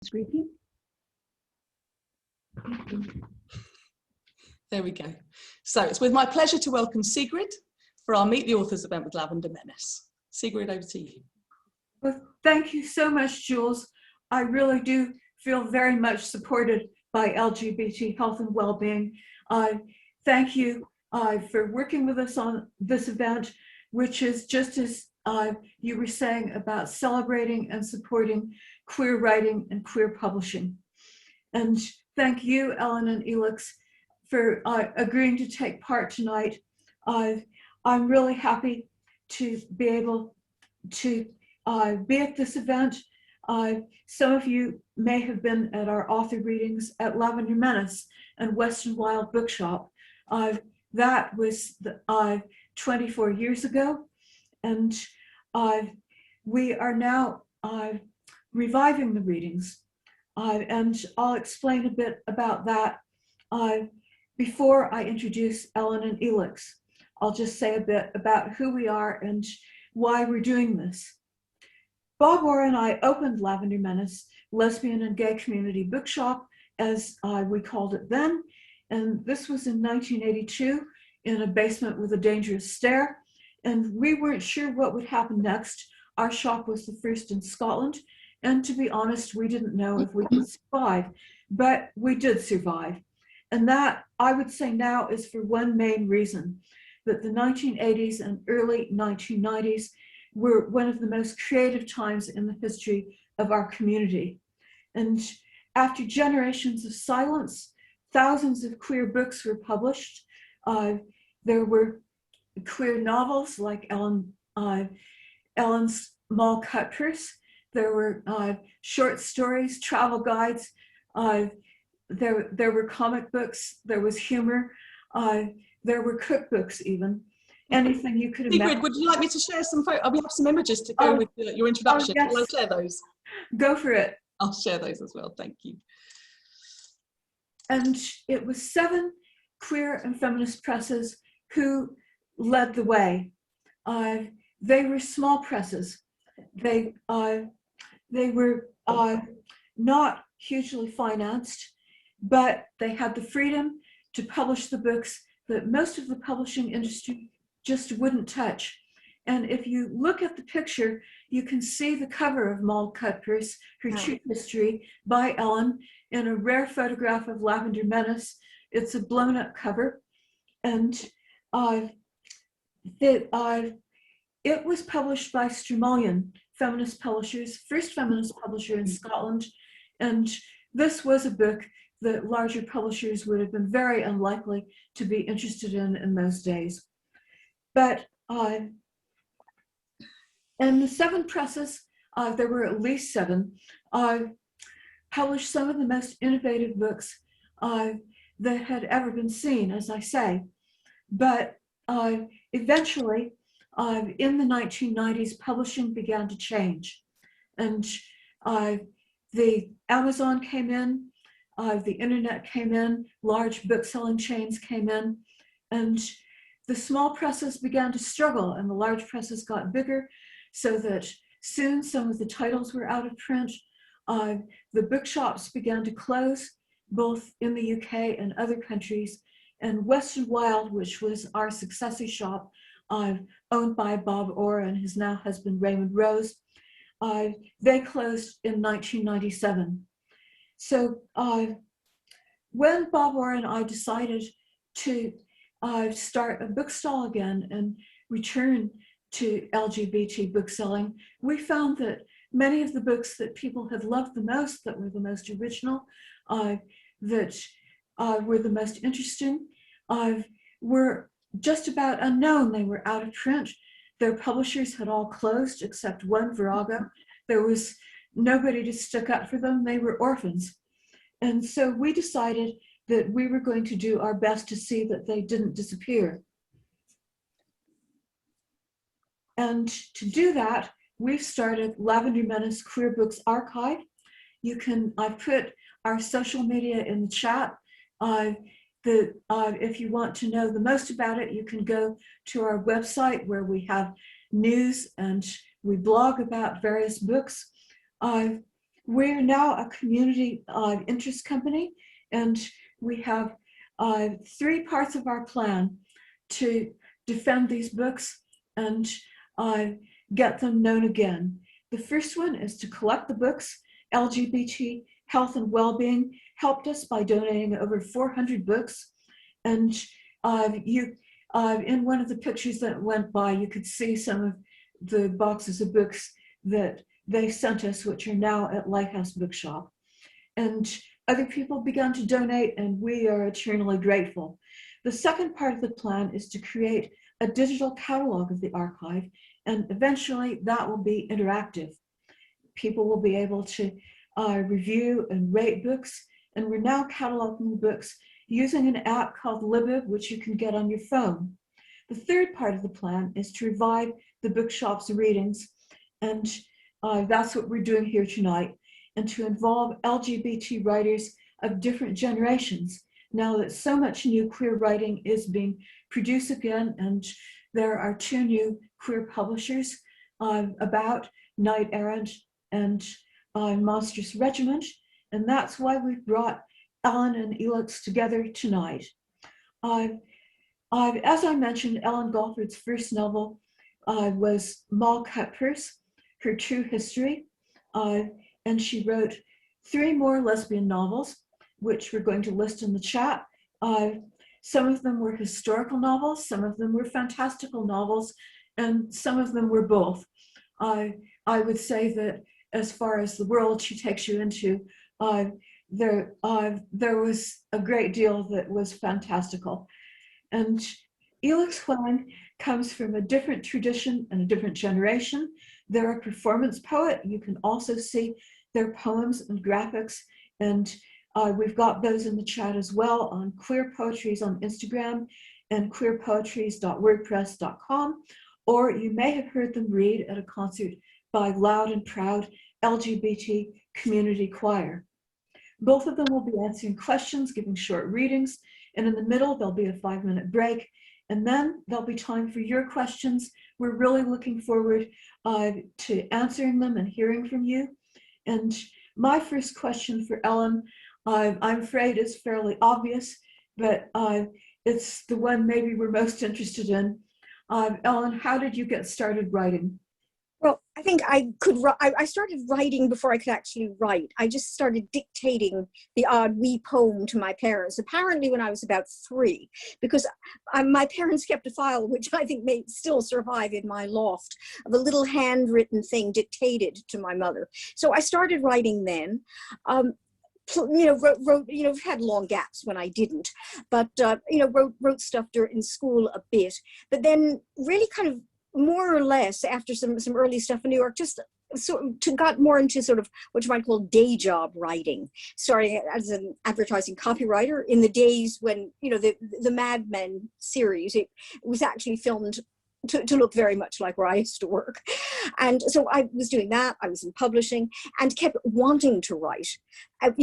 Speaking. There we go. So it's with my pleasure to welcome Sigrid for our Meet the Authors event with Lavender Menace. Sigrid, over to you. Well, thank you so much, Jules. I really do feel very much supported by LGBT Health and Wellbeing. Thank you for working with us on this event, which is just as you were saying about celebrating and supporting queer writing and queer publishing. And thank you, Ellen and Elix, for agreeing to take part tonight. I'm really happy to be able to be at this event. Some of you may have been at our author readings at Lavender Menace and Western Wild Bookshop. That was 24 years ago, and we are now reviving the readings, and I'll explain a bit about that before I introduce Ellen and Elix. I'll just say a bit about who we are and why we're doing this. Bob Orr and I opened Lavender Menace Lesbian and Gay Community Bookshop, as we called it then, and this was in 1982 in a basement with a dangerous stair, and we weren't sure what would happen next. Our shop was the first in Scotland, and to be honest, we didn't know if we could survive, but we did survive. And that, I would say now, is for one main reason, that the 1980s and early 1990s were one of the most creative times in the history of our community. And after generations of silence, thousands of queer books were published. There were queer novels like Ellen's Mall Cut Purse. There were short stories, travel guides. There were comic books. There was humor. There were cookbooks even. Anything you could imagine. Sigrid, would you like me to share some photos? We have some images to go with your introduction. Yes. Will I share those? Go for it. I'll share those as well. Thank you. And it was 7 queer and feminist presses who led the way. They were small presses. They were not hugely financed, but they had the freedom to publish the books that most of the publishing industry just wouldn't touch. And if you look at the picture, you can see the cover of Mall Cut Purse, Her True History by Ellen, in a rare photograph of Lavender Menace. It's a blown up cover. And it was published by Strumullion Feminist Publishers, first feminist publisher in Scotland. And this was a book that larger publishers would have been very unlikely to be interested in those days. But in the 7 presses, there were at least 7, published some of the most innovative books that had ever been seen, as I say. But eventually, in the 1990s, publishing began to change. And the Amazon came in, the internet came in, large book-selling chains came in, and the small presses began to struggle, and the large presses got bigger, so that soon some of the titles were out of print. The bookshops began to close, both in the UK and other countries, and Western Wild, which was our successor shop, owned by Bob Orr and his now husband Raymond Rose, they closed in 1997. So when Bob Orr and I decided to start a bookstall again and return to LGBT bookselling, we found that many of the books that people had loved the most, that were the most original, that were the most interesting, were just about unknown. They were out of print. Their publishers had all closed except one, Virago. There was nobody to stick up for them. They were orphans. And so we decided that we were going to do our best to see that they didn't disappear. And to do that, we've started Lavender Menace Queer Books Archive. I've put our social media in the chat. If you want to know the most about it, you can go to our website where we have news and we blog about various books. we're now a community interest company, and we have 3 parts of our plan to defend these books and get them known again. The first one is to collect the books. LGBT Health and Wellbeing helped us by donating over 400 books. And in one of the pictures that went by, you could see some of the boxes of books that they sent us, which are now at Lighthouse Bookshop. And other people began to donate, and we are eternally grateful. The second part of the plan is to create a digital catalog of the archive, and eventually that will be interactive. People will be able to review and rate books, and we're now cataloging the books using an app called Libib, which you can get on your phone. The third part of the plan is to revive the bookshop's readings, and that's what we're doing here tonight, and to involve LGBT writers of different generations, now that so much new queer writing is being produced again, and there are 2 new queer publishers about Knight Errant and Monstrous Regiment, and that's why we've brought Ellen and Elix together tonight. As I mentioned, Ellen Galford's first novel was Moll Cutpurse, Her True History, and she wrote 3 more lesbian novels, which we're going to list in the chat. Some of them were historical novels, some of them were fantastical novels, and some of them were both. I would say that as far as the world she takes you into, there was a great deal that was fantastical. And Elix Hwang comes from a different tradition and a different generation. They're a performance poet. You can also see their poems and graphics, and we've got those in the chat as well on Queer Poetries on Instagram and queerpoetries.wordpress.com, or you may have heard them read at a concert by Loud and Proud LGBT Community Choir. Both of them will be answering questions, giving short readings, and in the middle there'll be a 5-minute break, and then there'll be time for your questions. We're really looking forward to answering them and hearing from you. And my first question for Ellen, I'm afraid is fairly obvious, but it's the one maybe we're most interested in. Ellen, how did you get started writing? Well, I think I started writing before I could actually write. I just started dictating the odd wee poem to my parents, apparently when I was about 3, because my parents kept a file, which I think may still survive in my loft, of a little handwritten thing dictated to my mother. So I started writing then. Wrote, had long gaps when I didn't, but, wrote stuff in school a bit, but then really kind of more or less after some early stuff in New York, just sort of got more into sort of what you might call day job writing, starting as an advertising copywriter in the days when, the Mad Men series, it was actually filmed to look very much like where I used to work. And so I was doing that, I was in publishing, and kept wanting to write, and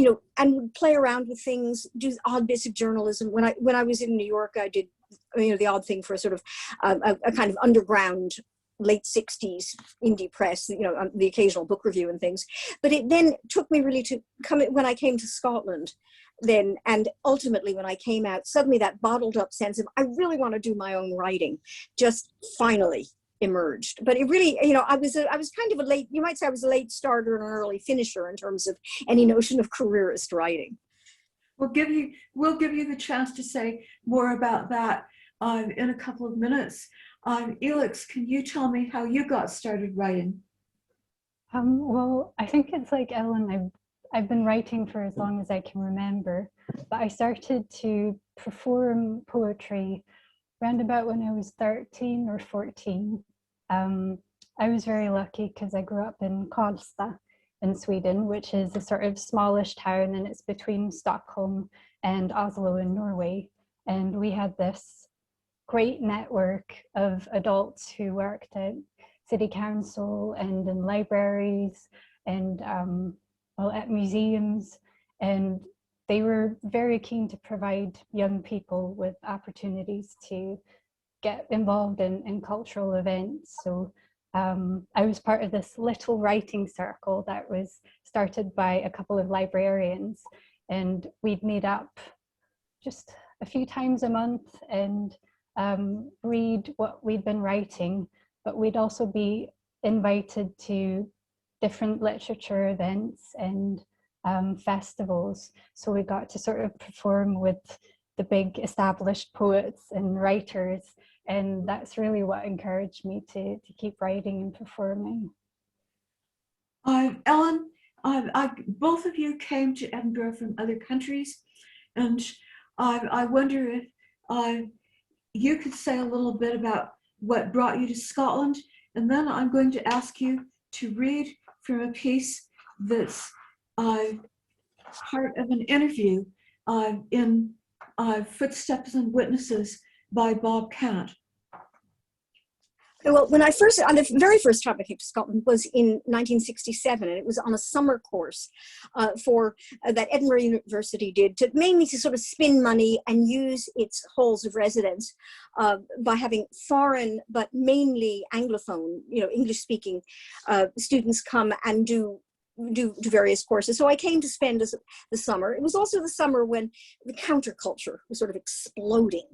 would play around with things, do odd bits of journalism. When I was in New York, I did, the odd thing for a sort of a kind of underground late 60s indie press, the occasional book review and things. But it then took me really to come when I came to Scotland then, and ultimately when I came out, suddenly that bottled up sense of I really want to do my own writing just finally emerged. But it really, I was kind of you might say I was a late starter and an early finisher in terms of any notion of careerist writing. We'll give you the chance to say more about that in a couple of minutes. Elix, can you tell me how you got started writing? Well, I think it's like Ellen. I've been writing for as long as I can remember, but I started to perform poetry around about when I was 13 or 14. I was very lucky because I grew up in Karlstad in Sweden, which is a sort of smallish town, and it's between Stockholm and Oslo in Norway. And we had this great network of adults who worked at city council and in libraries and at museums, and they were very keen to provide young people with opportunities to get involved in cultural events. So I was part of this little writing circle that was started by a couple of librarians, and we'd meet up just a few times a month and read what we'd been writing, but we'd also be invited to different literature events and festivals. So we got to sort of perform with the big established poets and writers, and that's really what encouraged me to keep writing and performing. Ellen, both of you came to Edinburgh from other countries, and I wonder if you could say a little bit about what brought you to Scotland, and then I'm going to ask you to read from a piece that's part of an interview in Footsteps and Witnesses by Bob Cant. Well, when the very first time I came to Scotland was in 1967, and it was on a summer course that Edinburgh University did mainly to sort of spin money and use its halls of residence by having foreign but mainly Anglophone, English-speaking students come and do various courses. So I came to spend the summer. It was also the summer when the counterculture was sort of exploding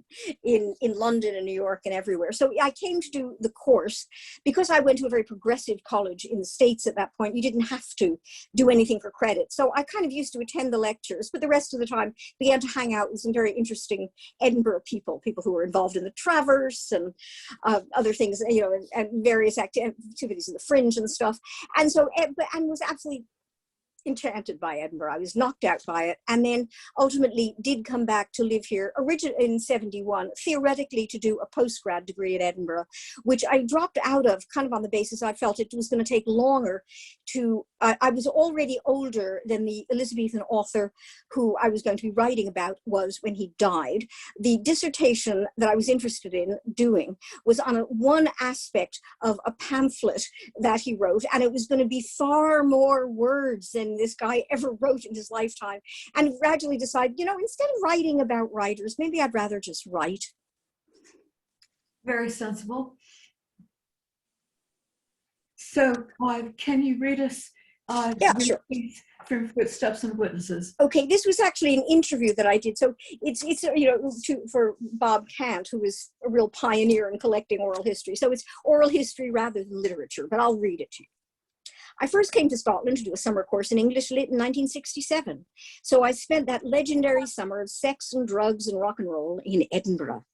in London and New York and everywhere. So I came to do the course because I went to a very progressive college in the States at that point. You didn't have to do anything for credit. So I kind of used to attend the lectures, but the rest of the time began to hang out with some very interesting Edinburgh people who were involved in the Traverse and other things, and various activities in the Fringe and stuff. And so, and was absolutely enchanted by Edinburgh. I was knocked out by it, and then ultimately did come back to live here originally in 71, theoretically to do a postgrad degree at Edinburgh, which I dropped out of kind of on the basis I felt it was going to take longer to, I was already older than the Elizabethan author who I was going to be writing about was when he died. The dissertation that I was interested in doing was on one aspect of a pamphlet that he wrote, and it was going to be far more words than this guy ever wrote in his lifetime, and gradually decided, instead of writing about writers, maybe I'd rather just write. Very sensible. So can you read us Yeah, sure. from Footsteps and Witnesses? Okay, this was actually an interview that I did. So it's for Bob Cant, who was a real pioneer in collecting oral history. So it's oral history rather than literature, but I'll read it to you. I first came to Scotland to do a summer course in English Lit in 1967. So I spent that legendary summer of sex and drugs and rock and roll in Edinburgh.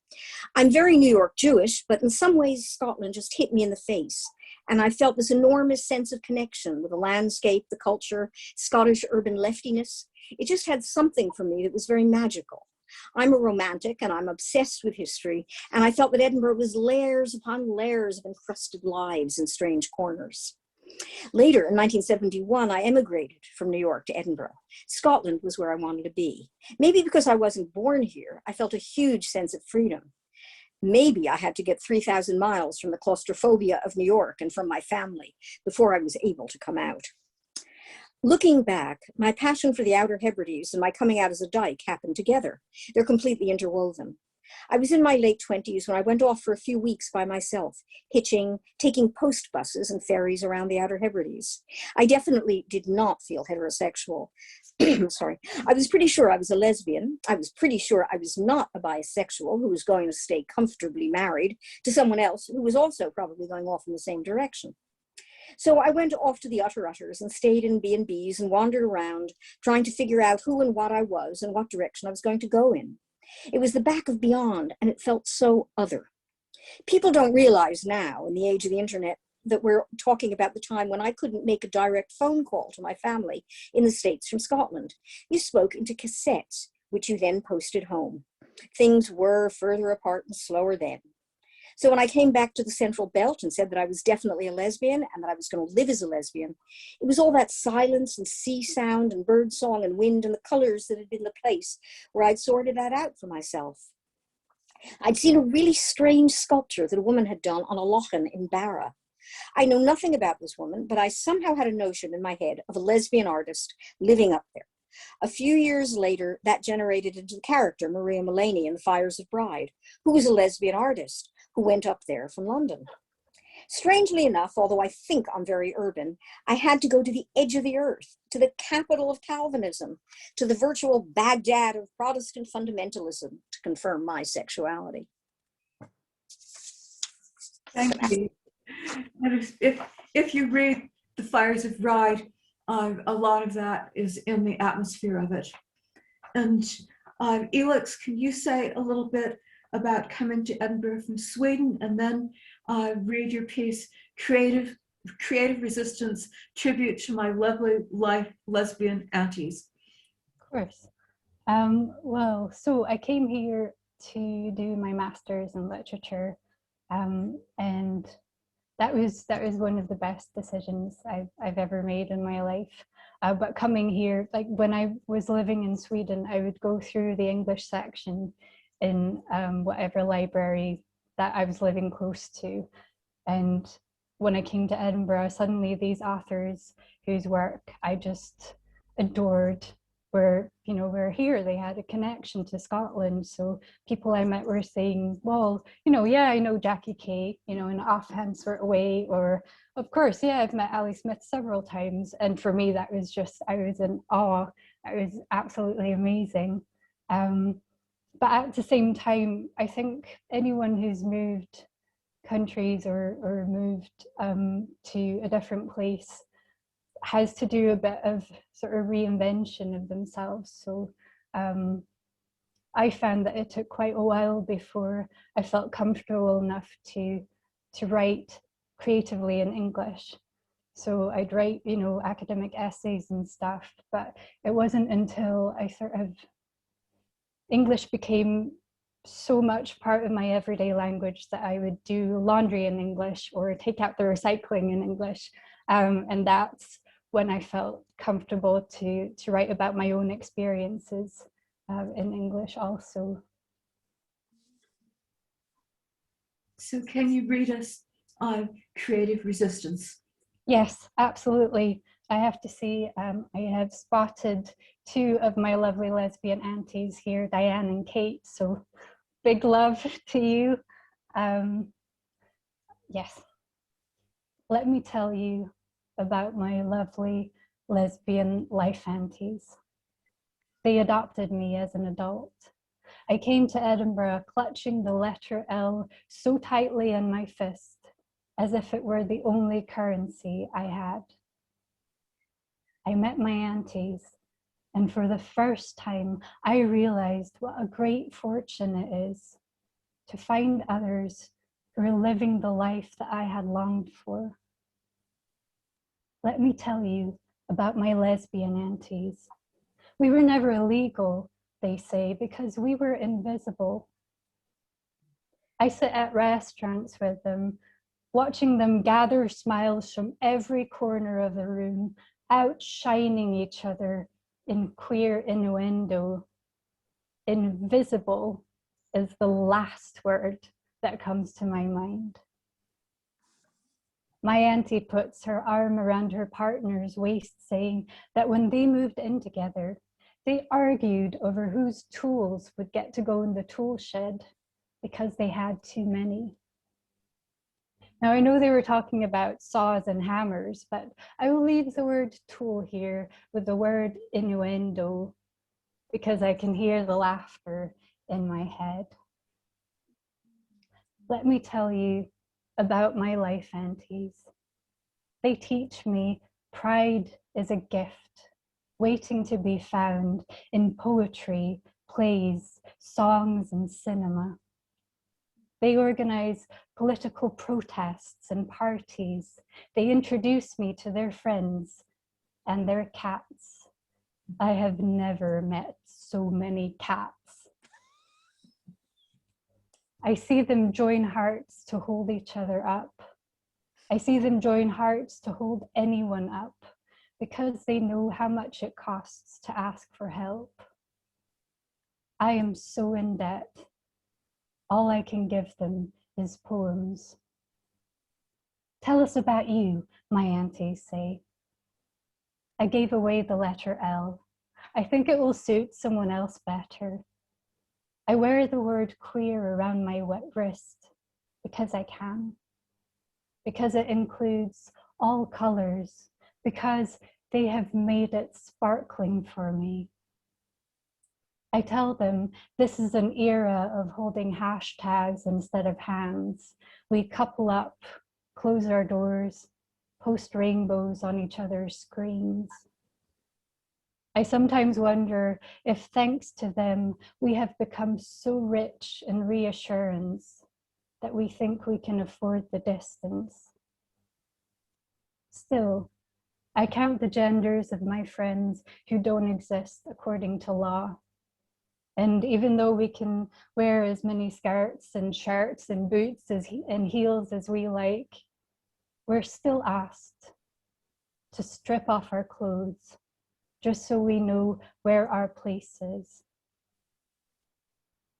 I'm very New York Jewish, but in some ways Scotland just hit me in the face. And I felt this enormous sense of connection with the landscape, the culture, Scottish urban leftiness. It just had something for me that was very magical. I'm a romantic and I'm obsessed with history. And I felt that Edinburgh was layers upon layers of encrusted lives in strange corners. Later, in 1971, I emigrated from New York to Edinburgh. Scotland was where I wanted to be. Maybe because I wasn't born here, I felt a huge sense of freedom. Maybe I had to get 3,000 miles from the claustrophobia of New York and from my family before I was able to come out. Looking back, my passion for the Outer Hebrides and my coming out as a dyke happened together. They're completely interwoven. I was in my late 20s when I went off for a few weeks by myself, hitching, taking post buses and ferries around the Outer Hebrides. I definitely did not feel heterosexual. Sorry. I was pretty sure I was a lesbian. I was pretty sure I was not a bisexual who was going to stay comfortably married to someone else who was also probably going off in the same direction. So I went off to the Utters and stayed in B&Bs and wandered around, trying to figure out who and what I was and what direction I was going to go in. It was the back of beyond, and it felt so other. People don't realize now, in the age of the internet, that we're talking about the time when I couldn't make a direct phone call to my family in the States from Scotland. You spoke into cassettes, which you then posted home. Things were further apart and slower then. So when I came back to the Central Belt and said that I was definitely a lesbian and that I was going to live as a lesbian, it was all that silence and sea sound and bird song and wind and the colors that had been the place where I'd sorted that out for myself. I'd seen a really strange sculpture that a woman had done on a lochan in Barra. I know nothing about this woman, but I somehow had a notion in my head of a lesbian artist living up there. A few years later, that generated into the character Maria Mullaney in The Fires of Bride, who was a lesbian artist who went up there from London. Strangely enough, although I think I'm very urban, I had to go to the edge of the earth, to the capital of Calvinism, to the virtual Baghdad of Protestant fundamentalism to confirm my sexuality. Thank you. And if you read The Fires of Ride, a lot of that is in the atmosphere of it. And Elix, can you say a little bit about coming to Edinburgh from Sweden, and then read your piece, Creative Resistance, Tribute to My Lovely Life, Lesbian Aunties? Of course. Well, so I came here to do my master's in literature, and that was one of the best decisions I've ever made in my life. But coming here, like when I was living in Sweden, I would go through the English section in whatever library that I was living close to. And when I came to Edinburgh, suddenly these authors whose work I just adored were here. They had a connection to Scotland. So people I met were saying, well, yeah, I know Jackie Kay, in an offhand sort of way, or of course, yeah, I've met Ali Smith several times. And for me, that was just, I was in awe. It was absolutely amazing. But at the same time, I think anyone who's moved countries or moved to a different place has to do a bit of sort of reinvention of themselves. So I found that it took quite a while before I felt comfortable enough to write creatively in English. So I'd write, academic essays and stuff, but it wasn't until English became so much part of my everyday language that I would do laundry in English or take out the recycling in English. And that's when I felt comfortable to write about my own experiences in English also. So can you read us Creative Resistance? Yes, absolutely. I have to say, I have spotted two of my lovely lesbian aunties here, Diane and Kate, so big love to you. Yes. Let me tell you about my lovely lesbian life aunties. They adopted me as an adult. I came to Edinburgh clutching the letter L so tightly in my fist, as if it were the only currency I had. I met my aunties, and for the first time, I realized what a great fortune it is to find others who are living the life that I had longed for. Let me tell you about my lesbian aunties. We were never illegal, they say, because we were invisible. I sit at restaurants with them, watching them gather smiles from every corner of the room, outshining each other in queer innuendo. Invisible is the last word that comes to my mind. My auntie puts her arm around her partner's waist, saying that when they moved in together, they argued over whose tools would get to go in the tool shed because they had too many. Now, I know they were talking about saws and hammers, but I will leave the word tool here with the word innuendo because I can hear the laughter in my head. Let me tell you about my life aunties. They teach me pride is a gift waiting to be found in poetry, plays, songs, and cinema. They organize political protests and parties. They introduce me to their friends and their cats. I have never met so many cats. I see them join hearts to hold each other up. I see them join hearts to hold anyone up because they know how much it costs to ask for help. I am so in debt. All I can give them is poems. Tell us about you, my aunties say. I gave away the letter L. I think it will suit someone else better. I wear the word queer around my wrist because I can. because it includes all colors, because they have made it sparkling for me. I tell them this is an era of holding hashtags instead of hands. We couple up, close our doors, post rainbows on each other's screens. I sometimes wonder if, thanks to them, we have become so rich in reassurance that we think we can afford the distance. Still, I count the genders of my friends who don't exist according to law. And even though we can wear as many skirts and shirts and boots and heels as we like, we're still asked to strip off our clothes just so we know where our place is.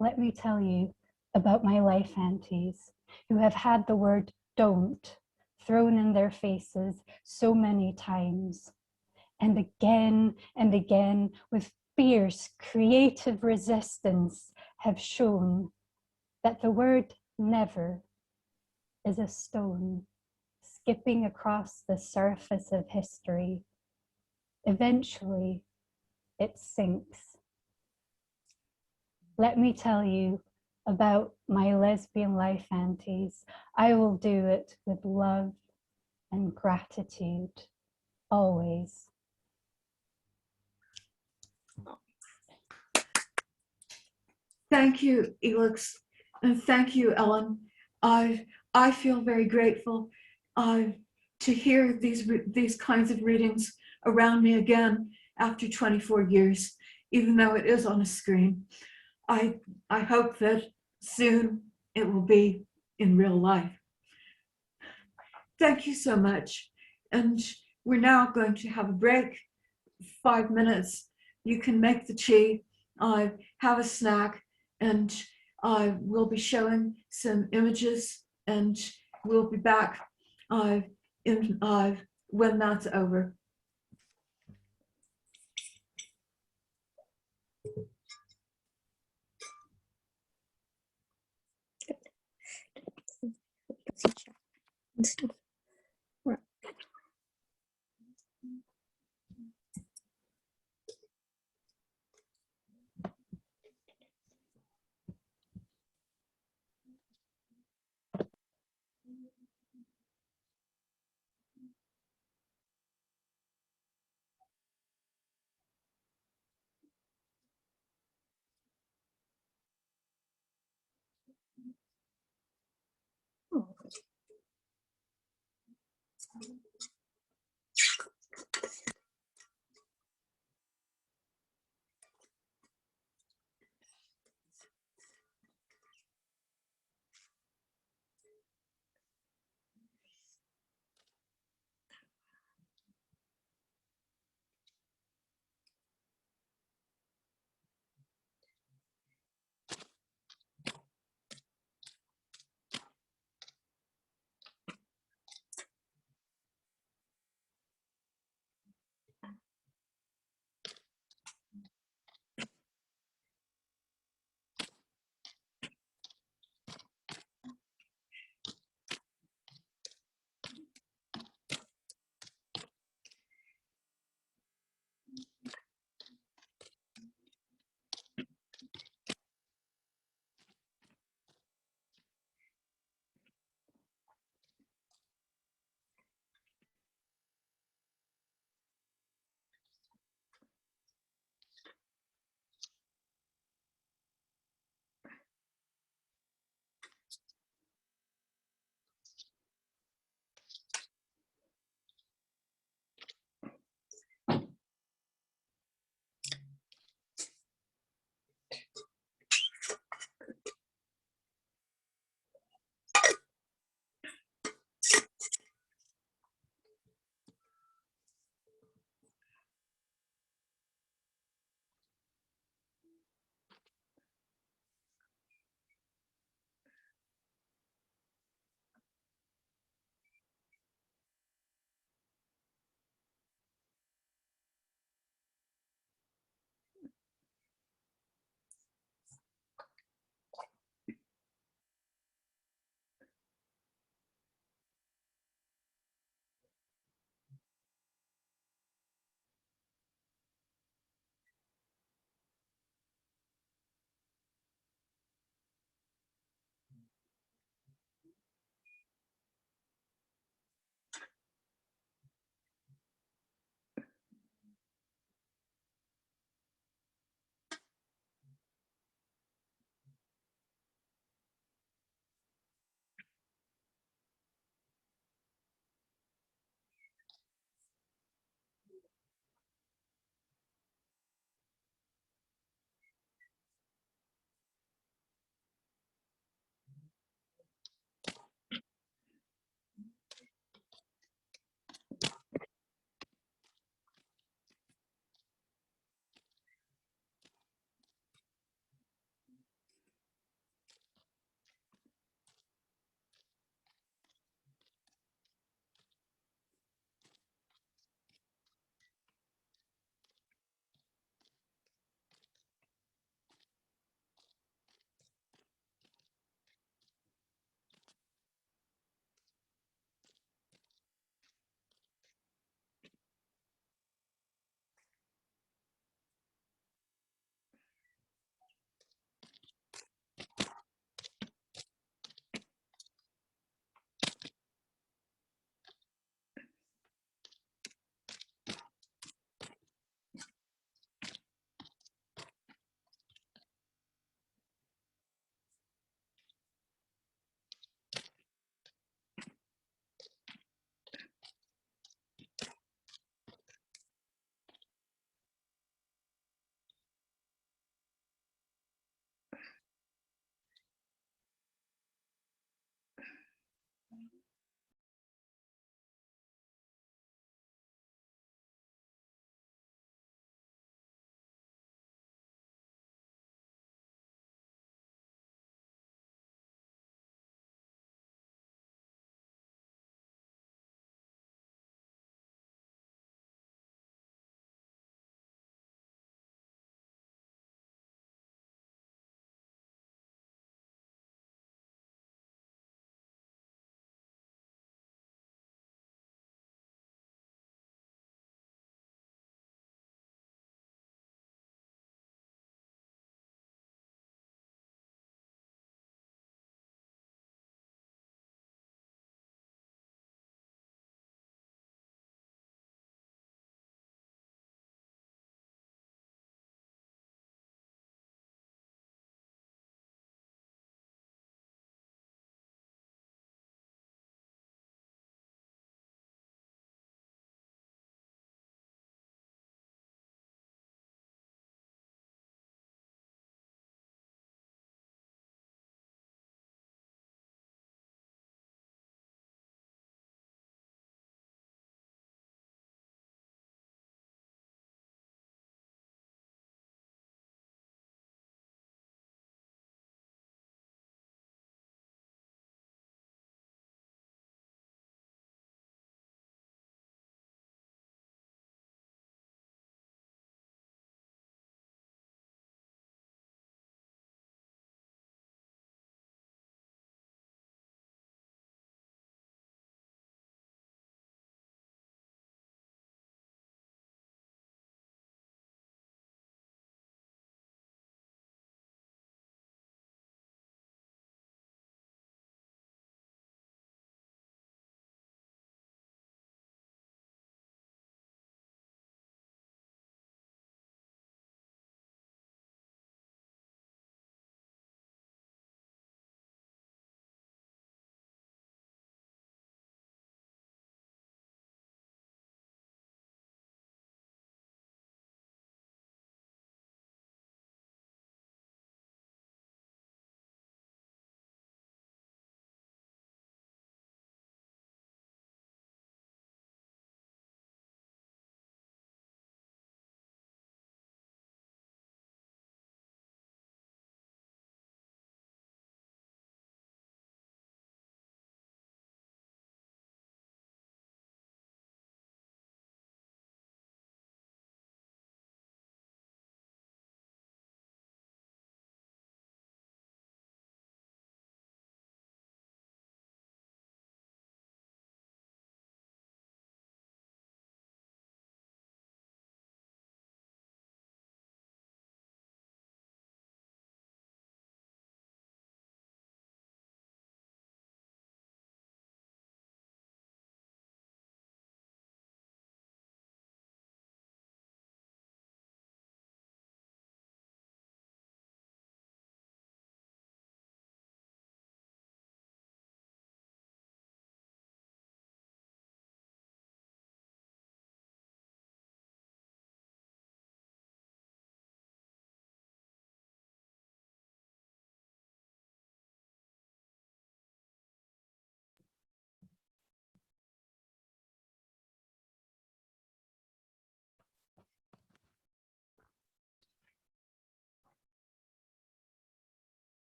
Let me tell you about my life aunties who have had the word don't thrown in their faces so many times, and again with fierce creative resistance have shown that the word never is a stone skipping across the surface of history. Eventually, it sinks. Let me tell you about my lesbian life aunties. I will do it with love and gratitude, always. Thank you, Elix, and thank you, Ellen. I feel very grateful to hear these kinds of readings around me again after 24 years, even though it is on a screen. I hope that soon it will be in real life. Thank you so much. And we're now going to have a break, 5 minutes. You can make the tea, have a snack, and we'll be showing some images, and we'll be back when that's over.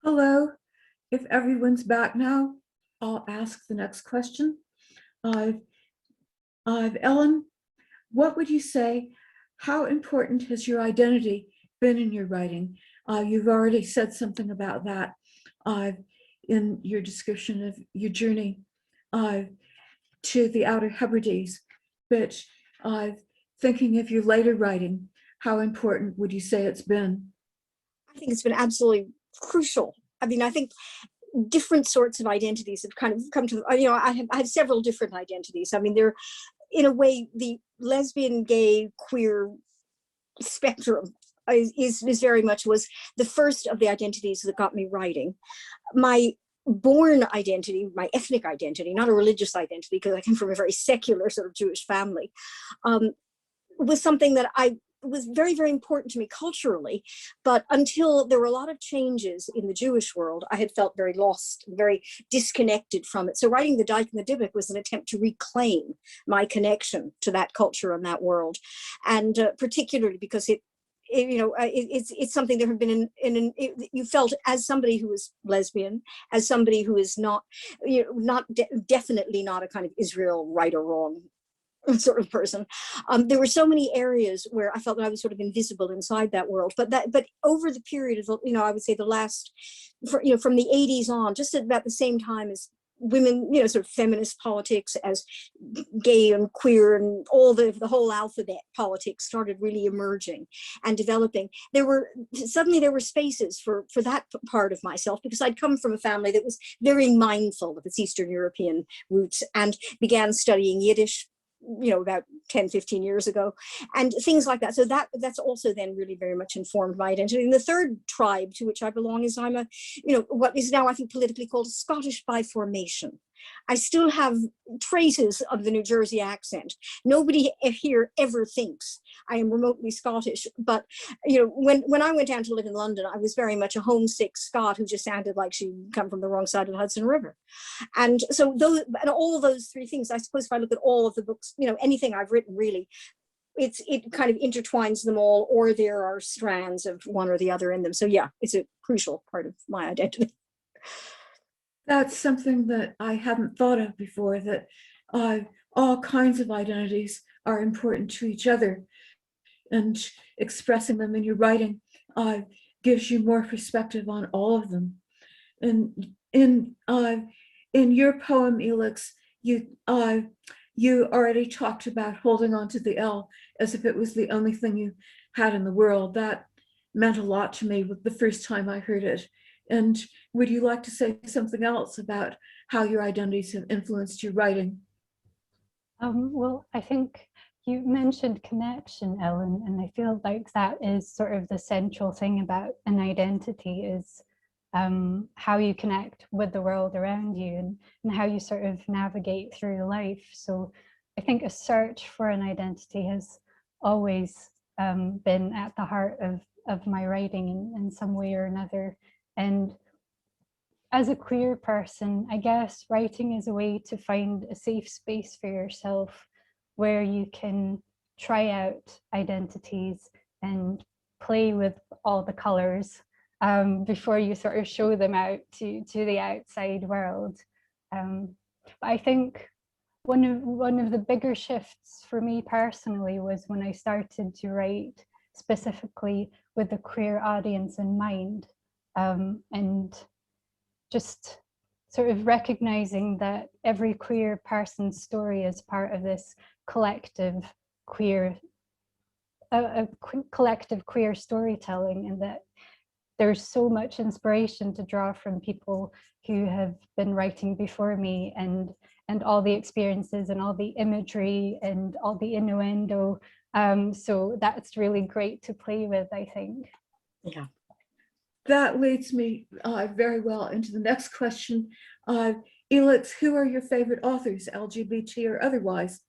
Hello. If everyone's back now, I'll ask the next question. Ellen, what would you say, how important has your identity been in your writing? You've already said something about that in your description of your journey to the Outer Hebrides, but thinking of your later writing, how important would you say it's been? I think it's been absolutely crucial. I mean, I think different sorts of identities have kind of come to, I have several different identities. I mean, they're, in a way, the lesbian, gay, queer spectrum is very much was the first of the identities that got me writing. My born identity, my ethnic identity, not a religious identity, because I came from a very secular sort of Jewish family, was something that was very, very important to me culturally. But until there were a lot of changes in the Jewish world, I had felt very lost, very disconnected from it. So writing The Dyke and the Dybbuk was an attempt to reclaim my connection to that culture and that world. And particularly because it's something that have been you felt as somebody who is lesbian, as somebody who is not, definitely not a kind of Israel right or wrong sort of person. There were so many areas where I felt that I was sort of invisible inside that world. But over the period of, I would say the last, from the 80s on, just at about the same time as women, sort of feminist politics, as gay and queer and all the whole alphabet politics started really emerging and developing. There were spaces for that part of myself, because I'd come from a family that was very mindful of its Eastern European roots and began studying Yiddish about 10, 15 years ago, and things like that. So that's also then really very much informed my identity. And the third tribe to which I belong is I'm what is now I think politically called Scottish by formation. I still have traces of the New Jersey accent. Nobody here ever thinks I am remotely Scottish, but when I went down to live in London, I was very much a homesick Scot who just sounded like she'd come from the wrong side of the Hudson River. And so all those three things, I suppose if I look at all of the books, anything I've written really, it kind of intertwines them all, or there are strands of one or the other in them. So yeah, it's a crucial part of my identity. That's something that I hadn't thought of before, that all kinds of identities are important to each other, and expressing them in your writing gives you more perspective on all of them. And in your poem, Elix, you already talked about holding on to the L as if it was the only thing you had in the world. That meant a lot to me the first time I heard it. And would you like to say something else about how your identities have influenced your writing? Well, I think you mentioned connection, Ellen, and I feel like that is sort of the central thing about an identity, is how you connect with the world around you, and how you sort of navigate through life. So I think a search for an identity has always been at the heart of my writing in some way or another. And as a queer person, I guess writing is a way to find a safe space for yourself where you can try out identities and play with all the colors before you sort of show them out to the outside world. But I think one of the bigger shifts for me personally was when I started to write specifically with a queer audience in mind, and just sort of recognizing that every queer person's story is part of this collective queer storytelling, and that there's so much inspiration to draw from people who have been writing before me, and all the experiences and all the imagery and all the innuendo. So that's really great to play with, I think. Yeah. That leads me very well into the next question. Elix, who are your favorite authors, LGBT or otherwise?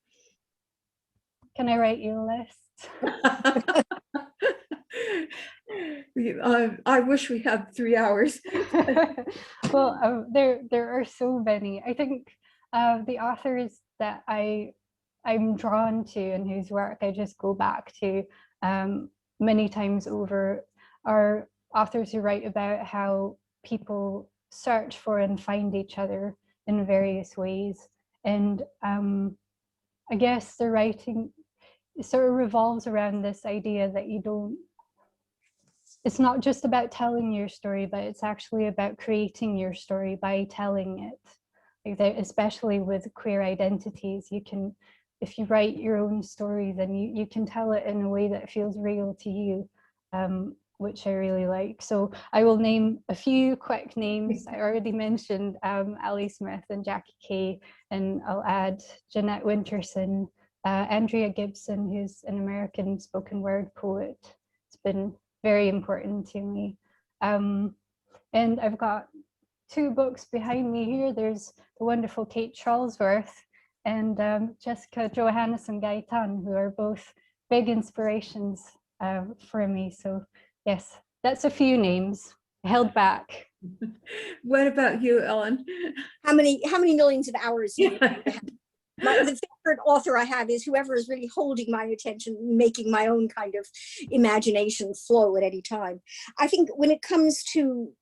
Can I write you a list? I wish we had 3 hours. Well, there are so many. I think the authors that I'm drawn to and whose work I just go back to many times over are authors who write about how people search for and find each other in various ways. And I guess the writing sort of revolves around this idea that it's not just about telling your story, but it's actually about creating your story by telling it. Like that, especially with queer identities, if you write your own story, then you can tell it in a way that feels real to you, which I really like. So I will name a few quick names. I already mentioned Ali Smith and Jackie Kay, and I'll add Jeanette Winterson, Andrea Gibson, who's an American spoken word poet. It's been very important to me. And I've got 2 books behind me here. There's the wonderful Kate Charlesworth and Jessica Johannesson Gaitan, who are both big inspirations for me. So yes, that's a few names held back. What about you, Ellen? How many millions of hours? The favorite author I have is whoever is really holding my attention, making my own kind of imagination flow at any time. I think when it comes to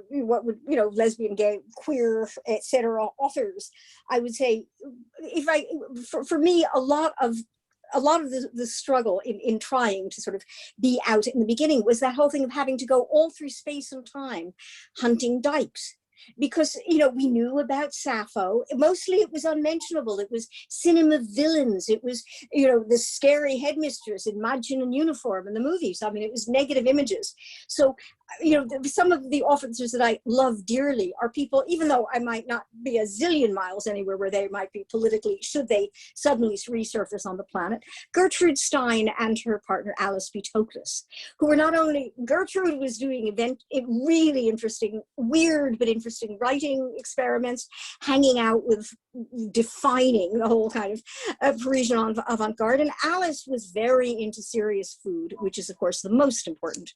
what would, lesbian, gay, queer, etc. authors, I would say, for me, a lot of the struggle in trying to sort of be out in the beginning was that whole thing of having to go all through space and time hunting dykes. Because, we knew about Sappho. Mostly it was unmentionable. It was cinema villains. It was, the scary headmistress in Madgen in uniform in the movies. I mean, it was negative images. So, some of the authors that I love dearly are people, even though I might not be a zillion miles anywhere where they might be politically, should they suddenly resurface on the planet, Gertrude Stein and her partner Alice B. Toklas, who were not only, Gertrude was doing really interesting, weird but interesting writing experiments, hanging out with, defining the whole kind of Parisian avant-garde, and Alice was very into serious food, which is of course the most important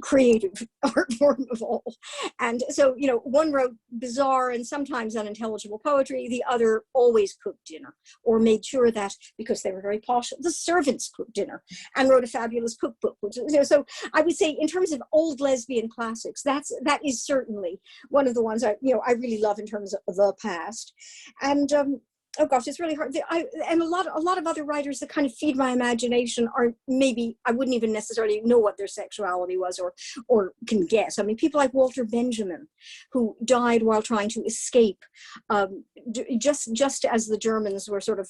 creative art form of all. And so, one wrote bizarre and sometimes unintelligible poetry, the other always cooked dinner, or made sure that, because they were very posh, the servants cooked dinner, and wrote a fabulous cookbook, which, so I would say in terms of old lesbian classics, that is certainly one of the ones I really love in terms of the past. And oh gosh, it's really hard. And a lot of other writers that kind of feed my imagination are, maybe I wouldn't even necessarily know what their sexuality was or can guess. I mean, people like Walter Benjamin, who died while trying to escape, just as the Germans were sort of,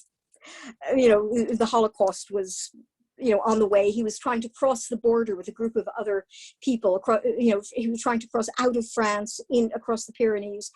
the Holocaust was, on the way. He was trying to cross the border with a group of other people across, he was trying to cross out of France across the Pyrenees.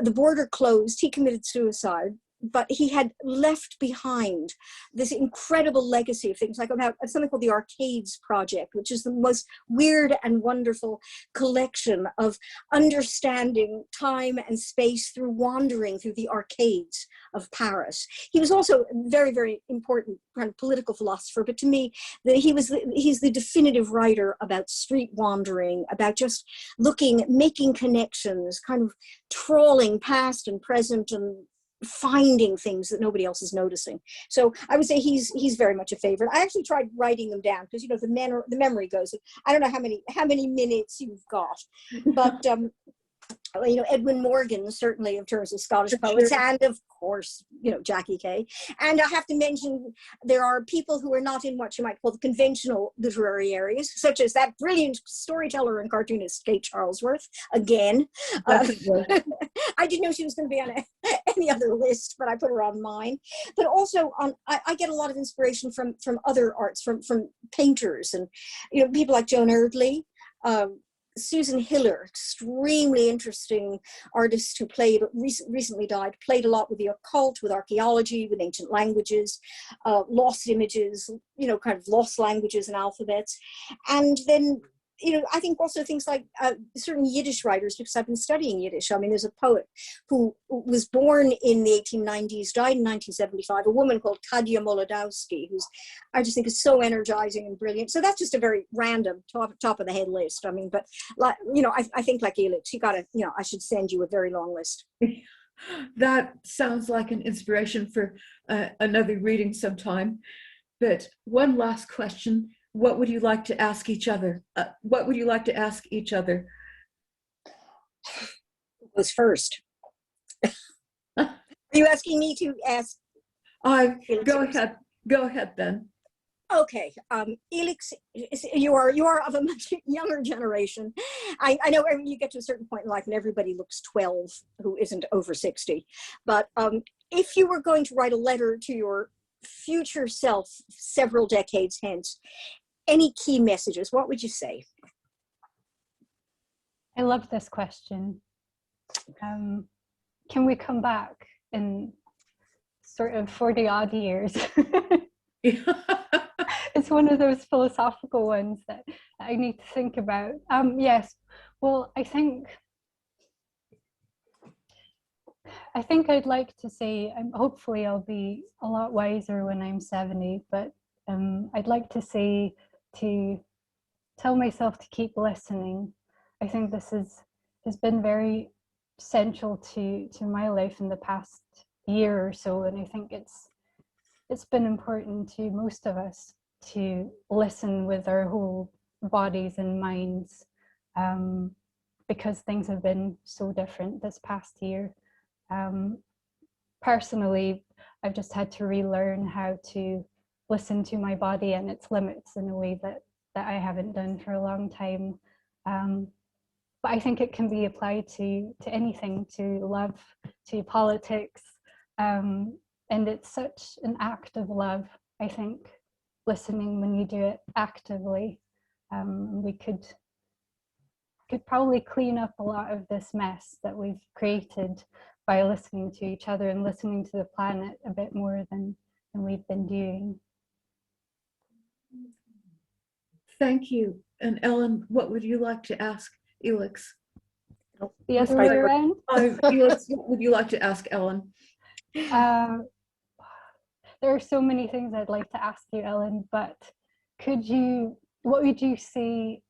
The border closed, he committed suicide, but he had left behind this incredible legacy of things, like about something called the Arcades Project, which is the most weird and wonderful collection of understanding time and space through wandering through the arcades of Paris. He was also a very, very important kind of political philosopher, but to me, he's the definitive writer about street wandering, about just looking, making connections, kind of trawling past and present and finding things that nobody else is noticing. So I would say he's very much a favorite. I actually tried writing them down because the memory goes. I don't know how many minutes you've got, but Edwin Morgan, certainly in terms of Scottish poets, and of course, Jackie Kay. And I have to mention, there are people who are not in what you might call the conventional literary areas, such as that brilliant storyteller and cartoonist, Kate Charlesworth, again. I didn't know she was going to be on any other list, but I put her on mine. But also, I get a lot of inspiration from other arts, from painters, and people like Joan Erdley, Susan Hiller, extremely interesting artist who recently died, played a lot with the occult, with archaeology, with ancient languages, lost images, kind of lost languages and alphabets. And then, I think also things like certain Yiddish writers, because I've been studying Yiddish. I mean, there's a poet who was born in the 1890s, died in 1975, a woman called Kadia Molodowski, who's, I just think is so energizing and brilliant. So that's just a very random top of the head list. I mean, but I think like Elix, I should send you a very long list. That sounds like an inspiration for another reading sometime. But one last question. What would you like to ask each other? Who goes first? Are you asking me to ask? Go ahead. Go ahead, then. Okay, Elix, you are of a much younger generation. I know you get to a certain point in life and everybody looks 12 who isn't over 60. But if you were going to write a letter to your future self several decades hence, any key messages, what would you say? I love this question. Can we come back in sort of 40 odd years? It's one of those philosophical ones that I need to think about. Yes, well, I think I'd like to say, hopefully I'll be a lot wiser when I'm 70, but I'd like to say to tell myself to keep listening. I think this has been very central to my life in the past year or so, and I think it's been important to most of us to listen with our whole bodies and minds, because things have been so different this past year. Personally, I've just had to relearn how to listen to my body and its limits in a way that I haven't done for a long time. But I think it can be applied to anything, to love, to politics, and it's such an act of love, I think, listening when you do it actively. We could probably clean up a lot of this mess that we've created by listening to each other and listening to the planet a bit more than we've been doing. Thank you. And Ellen, what would you like to ask Elix? The other way around? Elix, what would you like to ask Ellen? There are so many things I'd like to ask you, Ellen, but what would you say,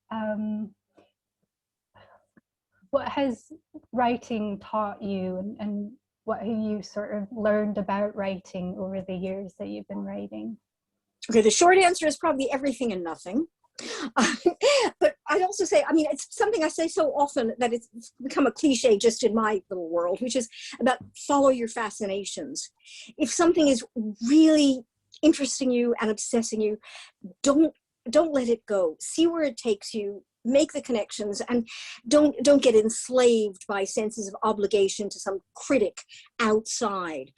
what has writing taught you, and what have you sort of learned about writing over the years that you've been writing? Okay, the short answer is probably everything and nothing. But I'd also say, I mean, it's something I say so often that it's become a cliche just in my little world, which is about follow your fascinations. If something is really interesting you and obsessing you, don't let it go. See where it takes you, make the connections, and don't get enslaved by senses of obligation to some critic outside,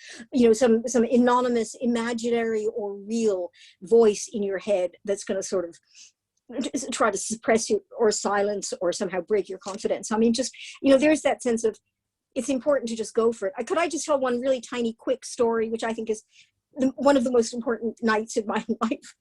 some anonymous, imaginary or real voice in your head that's going to sort of try to suppress you or silence or somehow break your confidence. I mean, just, there's that sense of it's important to just go for it. Could I just tell one really tiny quick story, which I think is one of the most important nights in my life?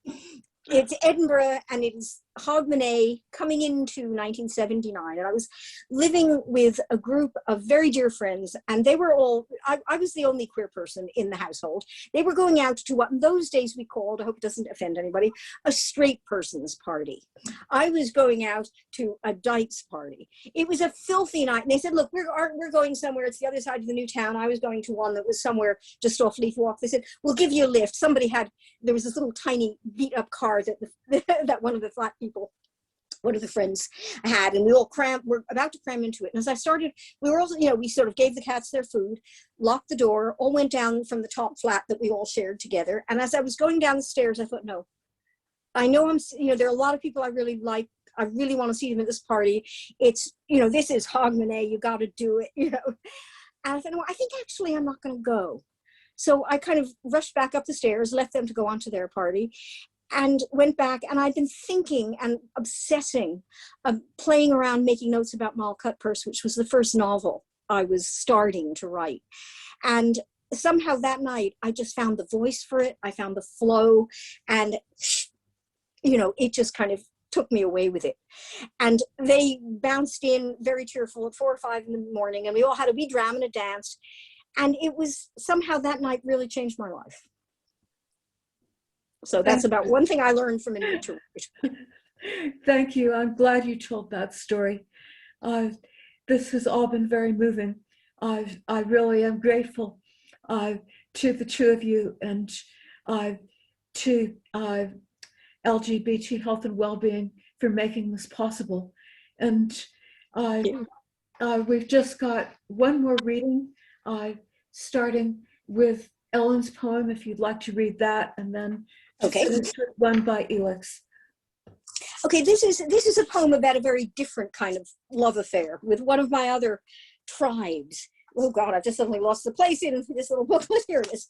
It's Edinburgh, and it is Hogmanay coming into 1979. And I was living with a group of very dear friends, and they were all, I was the only queer person in the household. They were going out to what in those days we called, I hope it doesn't offend anybody, a straight person's party. I was going out to a dyke's party. It was a filthy night. And they said, look, we're going somewhere. It's the other side of the new town. I was going to one that was somewhere just off Leaf Walk. They said, we'll give you a lift. There was this little tiny beat up car that one of the flat people, one of the friends had, and we're about to cram into it. And as I started, we were also, we sort of gave the cats their food, locked the door, all went down from the top flat that we all shared together. And as I was going down the stairs, I thought, no, I know there are a lot of people I really like. I really want to see them at this party. It's, this is Hogmanay, you got to do it, And I thought, no, I think actually I'm not going to go. So I kind of rushed back up the stairs, left them to go on to their party, and went back. And I'd been thinking and obsessing, playing around, making notes about Moll Cutpurse, which was the first novel I was starting to write. And somehow that night, I just found the voice for it. I found the flow, and, it just kind of took me away with it. And they bounced in very cheerful at 4 or 5 in the morning, and we all had a wee dram and a dance. And it was somehow that night really changed my life. So that's about one thing I learned from a need to write. Thank you. I'm glad you told that story. This has all been very moving. I really am grateful to the two of you, and to LGBT Health and Wellbeing for making this possible. And we've just got one more reading, starting with Ellen's poem, if you'd like to read that, and then Okay. finish with one by Elix. Okay, this is a poem about a very different kind of love affair with one of my other tribes. Oh God, I've just suddenly lost the place in this little booklet. Here it is.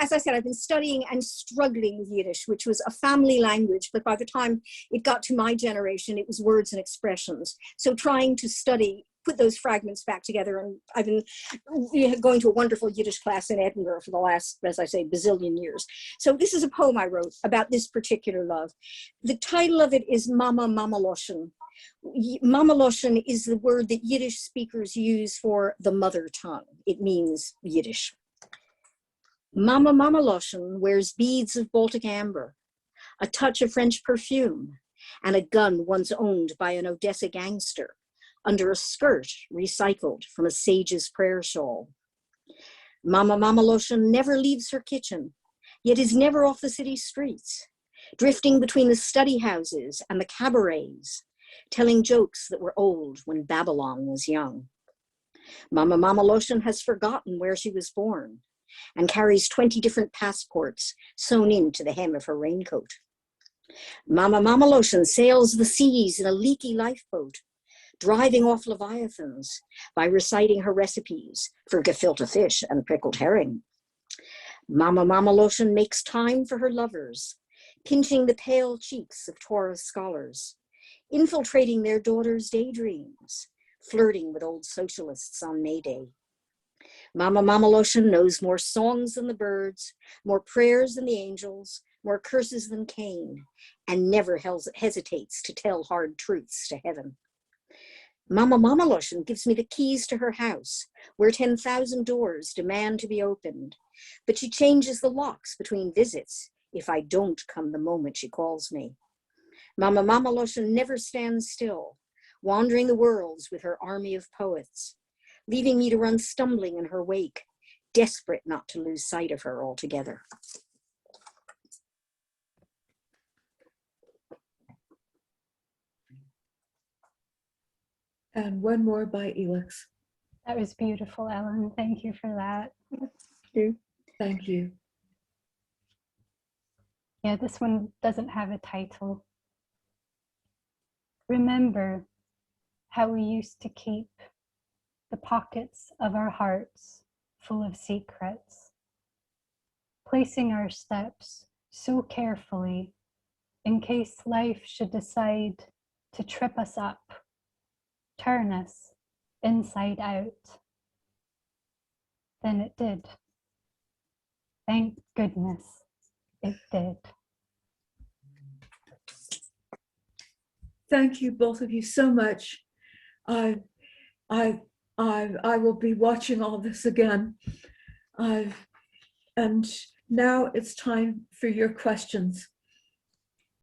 As I said, I've been studying and struggling with Yiddish, which was a family language, but by the time it got to my generation, it was words and expressions. So trying to study, put those fragments back together, and I've been going to a wonderful Yiddish class in Edinburgh for the last, as I say, bazillion years. So this is a poem I wrote about this particular love. The title of it is Mama Loschen. Mama Loschen is the word that Yiddish speakers use for the mother tongue. It means Yiddish. Mama Loschen wears beads of Baltic amber, a touch of French perfume, and a gun once owned by an Odessa gangster under a skirt recycled from a sage's prayer shawl. Mama Loschen never leaves her kitchen, yet is never off the city streets, drifting between the study houses and the cabarets, telling jokes that were old when Babylon was young. Mama Loschen has forgotten where she was born and carries 20 different passports sewn into the hem of her raincoat. Mama Loschen sails the seas in a leaky lifeboat, driving off leviathans by reciting her recipes for gefilte fish and pickled herring. Mama Loschen makes time for her lovers, pinching the pale cheeks of Torah scholars, infiltrating their daughters' daydreams, flirting with old socialists on May Day. Mama Loschen knows more songs than the birds, more prayers than the angels, more curses than Cain, and never hesitates to tell hard truths to heaven. Mama Loschen gives me the keys to her house, where 10,000 doors demand to be opened, but she changes the locks between visits if I don't come the moment she calls me. Mama Loschen never stands still, wandering the worlds with her army of poets, leaving me to run stumbling in her wake, desperate not to lose sight of her altogether. And one more by Elix. That was beautiful, Ellen. Thank you for that. Thank you. Yeah, this one doesn't have a title. Remember how we used to keep the pockets of our hearts full of secrets, placing our steps so carefully in case life should decide to trip us up, turn us inside out. Then it did. Thank goodness it did. Thank you, both of you, so much. I will be watching all this again. And now it's time for your questions.